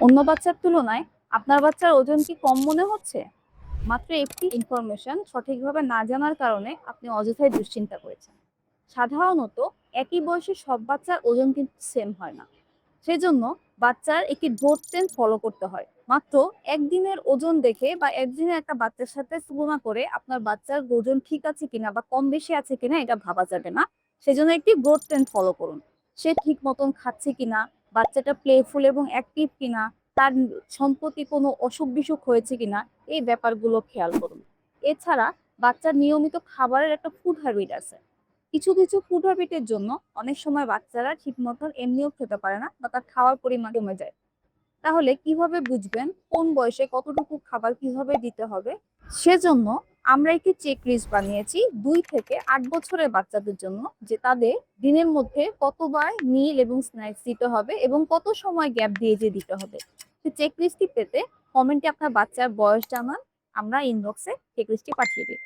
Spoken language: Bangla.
অন্য বাচ্চার তুলনায় আপনার বাচ্চার ওজন কি কম মনে হচ্ছে? মাত্র একটি ইনফরমেশন সঠিকভাবে না জানার কারণে আপনি অযথাই দুশ্চিন্তা করেছেন। সাধারণত একই বয়সে সব বাচ্চার ওজন কিন্তু সেম হয় না। সেজন্য বাচ্চার একটি গ্রোথ ট্রেন্ড ফলো করতে হয়। মাত্র একদিনের ওজন দেখে বা একদিনের একটা বাচ্চার সাথে তুলনা করে আপনার বাচ্চার ওজন ঠিক আছে কিনা বা কম বেশি আছে কিনা এটা ভাবা যাবে না। সেজন্য একটি গ্রোথ ট্রেন্ড ফলো করুন। সে ঠিক মতন খাচ্ছে কিনা, বাচ্চাটা প্লেফুল এবং অ্যাক্টিভ কিনা, তার সম্প্রতি কোনো অসুখ-বিসুখ হয়েছে কিনা, এই ব্যাপারগুলো খেয়াল করুন। এছাড়া বাচ্চার নিয়মিত খাবারের একটা ফুড হ্যাবিট আছে। কিছু, কিছু ফুড হ্যাবিটের জন্য অনেক সময় বাচ্চারা ঠিক মতন এমনিও খেতে পারে না বা তার খাওয়ার পরিমাণ কমে যায়। তাহলে কিভাবে বুঝবেন কোন বয়সে কতটুকু খাবার কিভাবে দিতে হবে? সেজন্য আমরা একটি চেক লিস্ট বানিয়েছি ২ থেকে ৮ বছরের বাচ্চাদের জন্য, যে তাদের দিনের মধ্যে কতবার মিল এবং স্ন্যাক্স দিতে হবে এবং কত সময় গ্যাপ দিয়ে দিতে হবে। সেই চেক লিস্টটি পেতে কমেন্টে আপনার বাচ্চার বয়স জানান, আমরা ইনবক্সে চেক লিস্টটি পাঠিয়ে দিই।